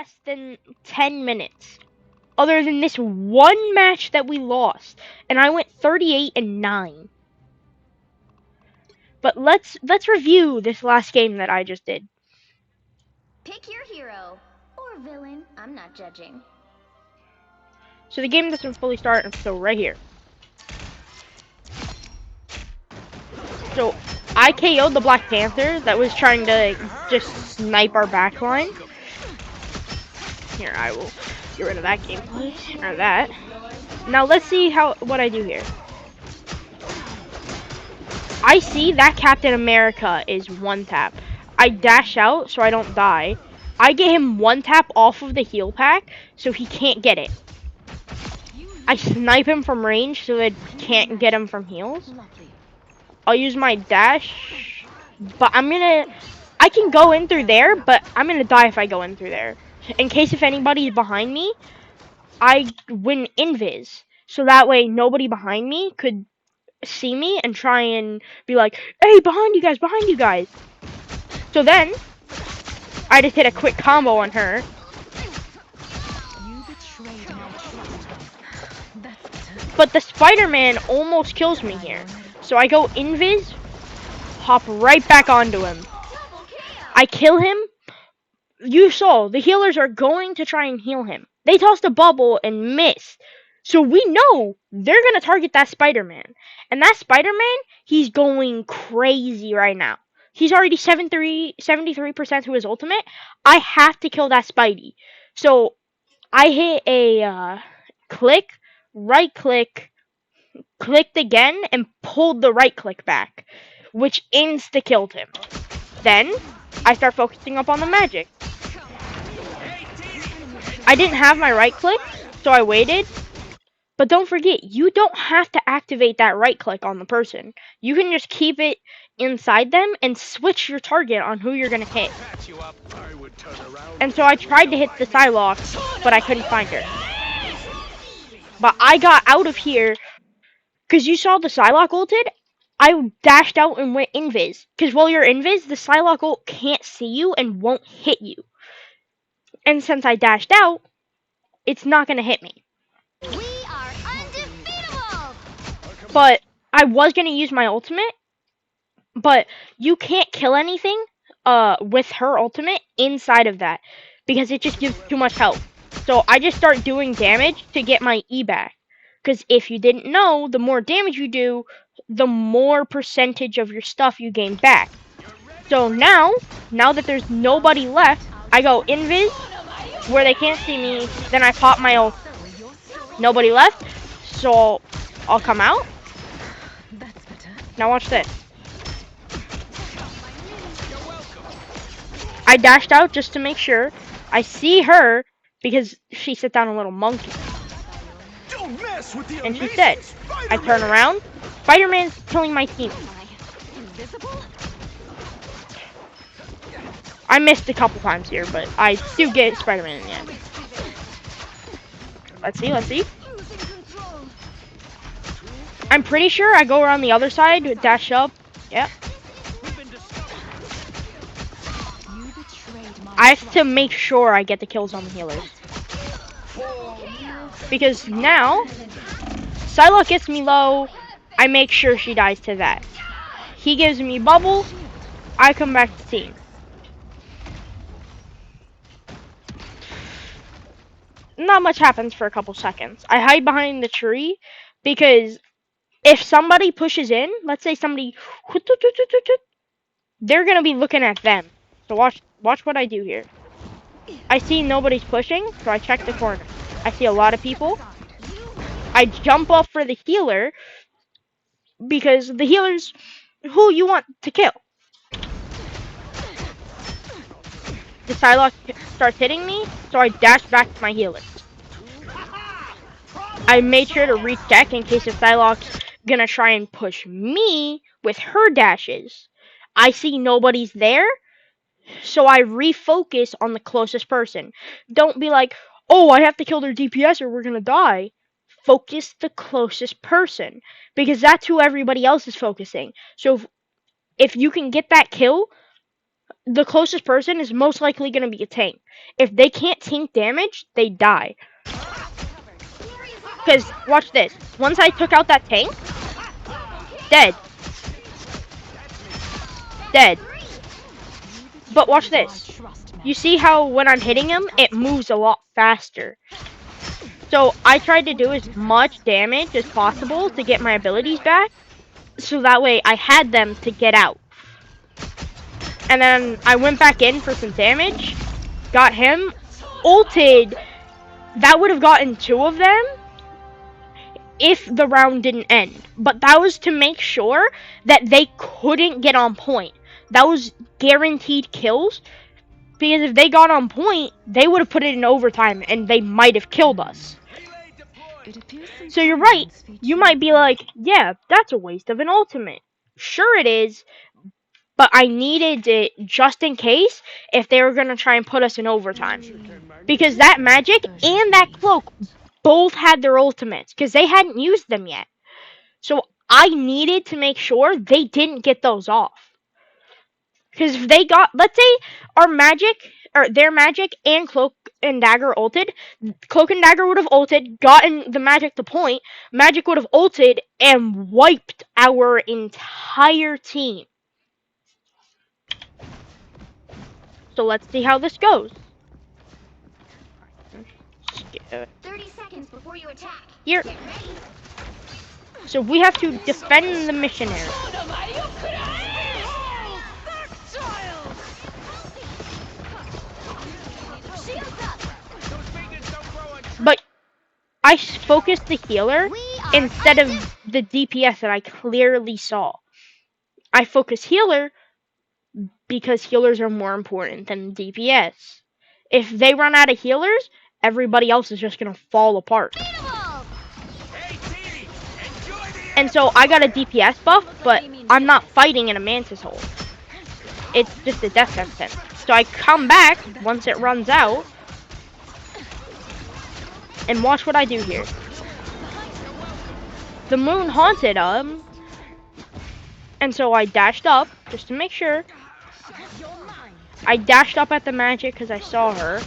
less than 10 minutes. Other than this one match that we lost. And I went 38-9. But let's review this last game that I just did. Pick your hero or villain. I'm not judging. So the game doesn't fully start until right here. So I KO'd the Black Panther that was trying to just snipe our backline. Here, I will get rid of that gameplay or that. Now let's see what I do here. I see that Captain America is one tap. I dash out so I don't die. I get him one tap off of the heal pack so he can't get it. I snipe him from range so it can't get him from heals. I'll use my dash, but I can go in through there, but I'm gonna die if I go in through there. In case if anybody's behind me, I win invis. So that way nobody behind me could see me and try and be like, hey, behind you guys. So then, I just hit a quick combo on her. But the Spider-Man almost kills me here. So I go invis, hop right back onto him. I kill him. You saw, the healers are going to try and heal him. They tossed a bubble and missed. So we know they're going to target that Spider-Man. And that Spider-Man, he's going crazy right now. He's already 73% to his ultimate. I have to kill that Spidey. So I hit a click, right click, clicked again, and pulled the right click back, which insta-killed him. Then I start focusing up on the magic. I didn't have my right click, so I waited. But don't forget, you don't have to activate that right click on the person. You can just keep it inside them and switch your target on who you're going to hit. And so I tried to hit the Psylocke, but I couldn't find her. But I got out of here, because you saw the Psylocke ulted. I dashed out and went invis. Because while you're invis, the Psylocke ult can't see you and won't hit you. And since I dashed out, it's not going to hit me. We are undefeatable! But I was going to use my ultimate, but you can't kill anything with her ultimate inside of that, because it just gives too much health. So I just start doing damage to get my E back. Because if you didn't know, the more damage you do, the more percentage of your stuff you gain back. So now that there's nobody left, I go invis, where they can't see me, then I pop my ult. Nobody left, so I'll come out. Now watch this. I dashed out just to make sure. I see her because she sits down a little monkey. And she's dead. I turn around. Spider-Man's killing my team. I missed a couple times here, but I do get Spider-Man in the end. Let's see. I'm pretty sure I go around the other side, dash up. Yep. I have to make sure I get the kills on the healers. Because now, Psylocke gets me low, I make sure she dies to that. He gives me bubble, I come back to team. Not much happens for a couple seconds. I hide behind the tree, because if somebody pushes in, let's say somebody, they're going to be looking at them. So watch what I do here. I see nobody's pushing, so I check the corner. I see a lot of people. I jump off for the healer, because the healer's who you want to kill. The Psylocke starts hitting me, so I dash back to my healer. I made sure to recheck in case if Psylocke's gonna try and push me with her dashes. I see nobody's there, so I refocus on the closest person. Don't be like, oh, I have to kill their DPS or we're gonna die. Focus the closest person, because that's who everybody else is focusing. So if you can get that kill, the closest person is most likely going to be a tank. If they can't tank damage, they die. Because, watch this. Once I took out that tank, dead. Dead. But watch this. You see how when I'm hitting him, it moves a lot faster. So I tried to do as much damage as possible to get my abilities back. So that way I had them to get out. And then I went back in for some damage. Got him. Ulted. That would have gotten 2 of them if the round didn't end. But that was to make sure that they couldn't get on point. That was guaranteed kills. Because if they got on point, they would have put it in overtime and they might have killed us. So you're right. You might be like, yeah, that's a waste of an ultimate. Sure it is, but I needed it just in case if they were going to try and put us in overtime. Because that magic and that cloak both had their ultimates because they hadn't used them yet. So I needed to make sure they didn't get those off. Because if they got, let's say our magic, or their magic and Cloak and Dagger ulted, Cloak and Dagger would have ulted, gotten the magic to point, magic would have ulted, and wiped our entire team. So let's see how this goes. 30 seconds before you attack. Here. So we have to defend the missionary. But I focused the healer instead of the DPS that I clearly saw. I focus healer because healers are more important than DPS. If they run out of healers, everybody else is just going to fall apart. And so I got a DPS buff, but I'm not fighting in a Mantis hole. It's just a death sentence. So I come back once it runs out, and watch what I do here. The moon haunted him, and so I dashed up just to make sure. I dashed up at the magic because I saw her.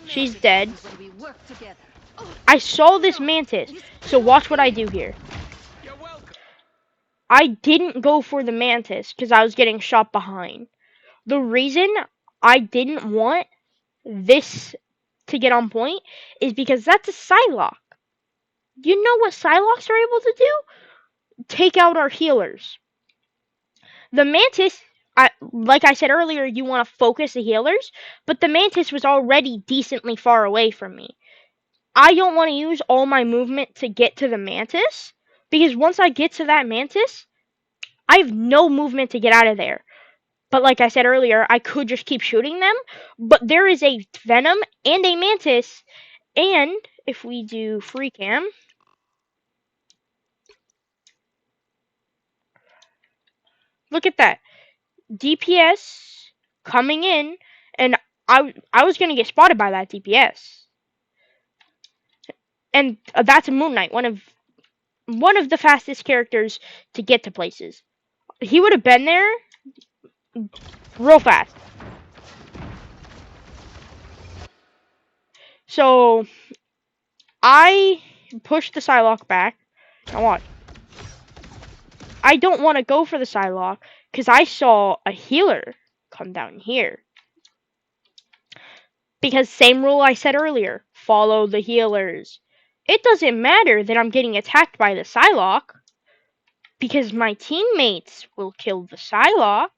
She's dead. I saw this Mantis, so watch what I do here. I didn't go for the Mantis because I was getting shot behind. The reason I didn't want this to get on point is because that's a Psylocke. You know what Psylocks are able to do? Take out our healers. The Mantis, like I said earlier, you want to focus the healers, but the Mantis was already decently far away from me. I don't want to use all my movement to get to the Mantis, because once I get to that Mantis, I have no movement to get out of there. But like I said earlier, I could just keep shooting them, but there is a Venom and a Mantis, and if we do free cam, look at that. DPS coming in, and I was going to get spotted by that DPS. And that's a Moon Knight, one of the fastest characters to get to places. He would have been there real fast. So I pushed the Psylocke back. Now watch. I don't want to go for the Psylocke because I saw a healer come down here. Because same rule I said earlier, follow the healers. It doesn't matter that I'm getting attacked by the Psylocke because my teammates will kill the Psylocke.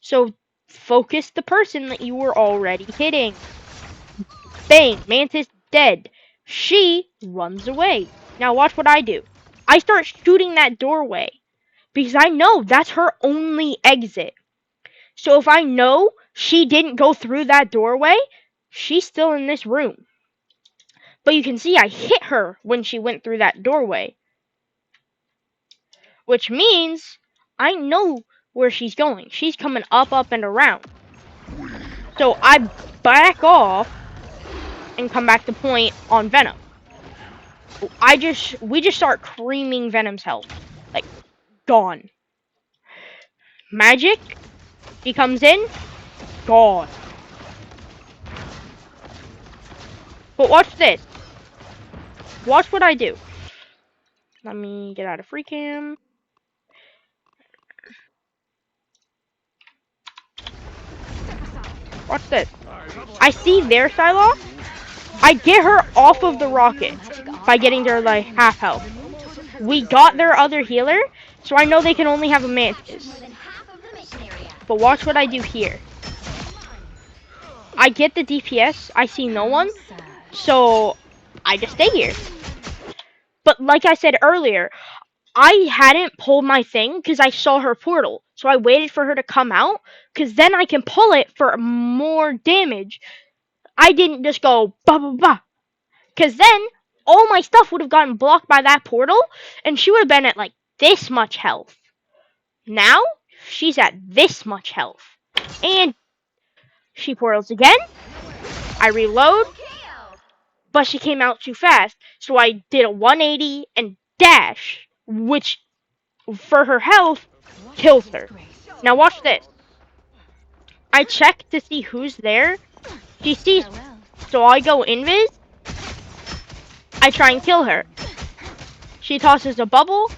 So focus the person that you were already hitting. Bang, Mantis dead. She runs away. Now watch what I do. I start shooting that doorway because I know that's her only exit. So if I know she didn't go through that doorway, she's still in this room. But you can see I hit her when she went through that doorway. Which means I know where she's going. She's coming up, and around. So I back off and come back to point on Venom. We just start creaming Venom's health. Like, gone. Magic She comes in, gone. But watch this. Watch what I do. Let me get out of free cam. Watch this. I see their Psylocke. I get her off of the rocket by getting their like half health. We got their other healer, so I know they can only have a mantis. But watch what I do here. I get the DPS. I see no one, so I just stay here. But like I said earlier, I hadn't pulled my thing because I saw her portal. So I waited for her to come out because then I can pull it for more damage. I didn't just go bah bah bah. Because then all my stuff would have gotten blocked by that portal and she would have been at like this much health. Now she's at this much health. And she portals again. I reload. But she came out too fast. So I did a 180 and dash, which for her health kills her. Now watch this. I check to see who's there. She sees me. So I go invis. I try and kill her. She tosses a bubble.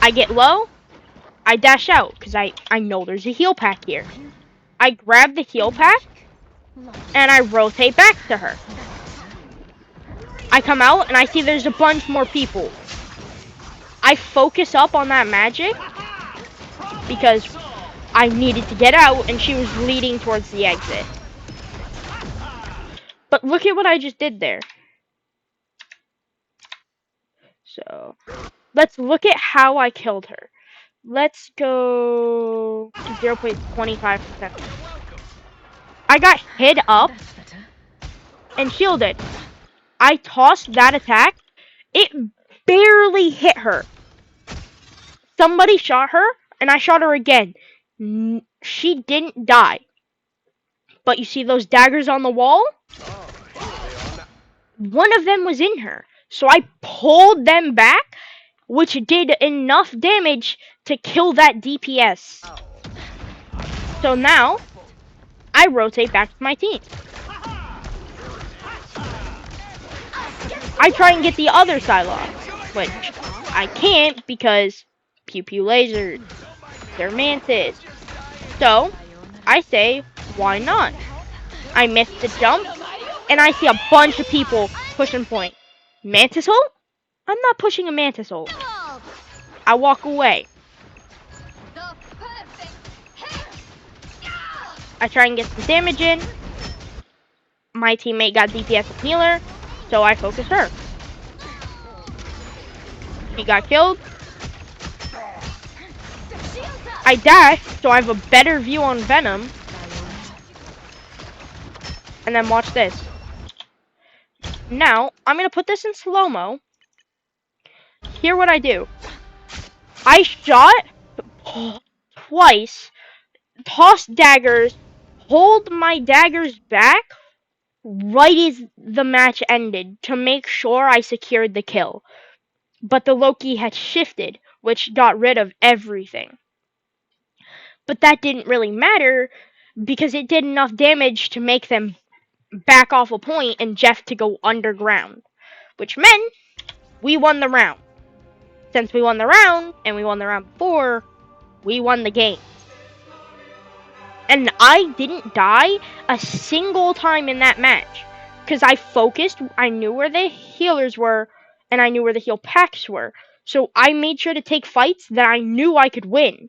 I get low. I dash out because I know there's a heal pack here. I grab the heal pack and I rotate back to her. I come out and I see there's a bunch more people. I focus up on that magic because I needed to get out and she was leading towards the exit. But look at what I just did there. So, let's look at how I killed her. Let's go to 0.25%. I got hit up and shielded. I tossed that attack. It barely hit her. Somebody shot her, and I shot her again. She didn't die. But you see those daggers on the wall? One of them was in her. So I pulled them back, which did enough damage to kill that DPS. So now, I rotate back to my team. I try and get the other Psylocke, which I can't because pew pew lasers, they're mantis. So, I say, why not? I miss the jump, and I see a bunch of people pushing point. Mantis ult? I'm not pushing a mantis ult. I walk away. I try and get some damage in. My teammate got DPS and healer, so I focus her. She got killed. I dash, so I have a better view on Venom. And then watch this. Now, I'm going to put this in slow-mo. Hear what I do. I shot twice, tossed daggers, hold my daggers back right as the match ended to make sure I secured the kill. But the Loki had shifted, which got rid of everything. But that didn't really matter because it did enough damage to make them back off a point and Jeff to go underground. Which meant we won the round. Since we won the round, and we won the round before, we won the game. And I didn't die a single time in that match. Because I focused, I knew where the healers were, and I knew where the heal packs were. So I made sure to take fights that I knew I could win.